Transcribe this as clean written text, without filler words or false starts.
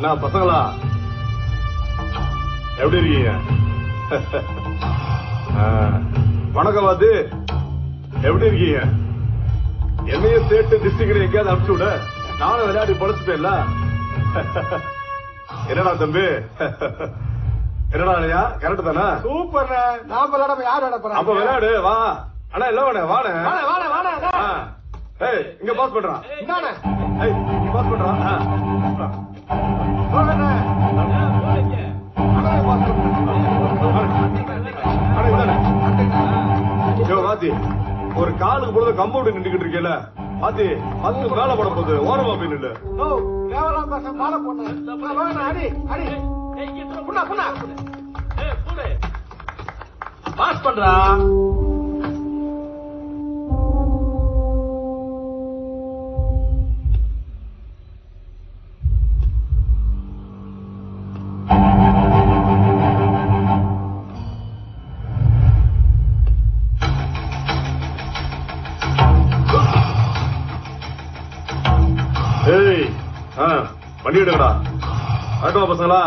என்ன பசங்களா எப்படி இருக்கீங்க? வணக்கம் வாத்து, எப்படி இருக்கீங்க? என்னைய சேட்டு டிஸ்ட்ரிக்ட் எங்கேயாவது அனுப்பிச்சு விட, நானும் விளையாடி பொழைச்சுப்பேன்ல. என்னடா தம்பி, என்னடா இல்லையா? கரெக்ட் தானே? சூப்பர். நான் விளையாட யார் விளையாட போறேன்? அப்ப விளையாடு வா. அண்ணா இல்ல வாணே வாணே வாடா. ஏய் இங்க பாஸ் பண்றான். இந்தானே. ஏய் இங்க பாஸ் பண்றான். போடா. அண்ணா பாஸ் வாத்தி ஒரு காலுக்கு பொழுது கம்பவுண்ட் நின்றுகிட்டு இருக்கல வாத்தி, அது மேல போட போகுது. ஓரமா போய் நில்லு. தேவலாம் பேச மாலை போன அடி அடி புண்ணா புண்ணா பாஸ் பண்றா. ஏய் வண்டி எடுக்கடா. ஆட்டோ பசங்களா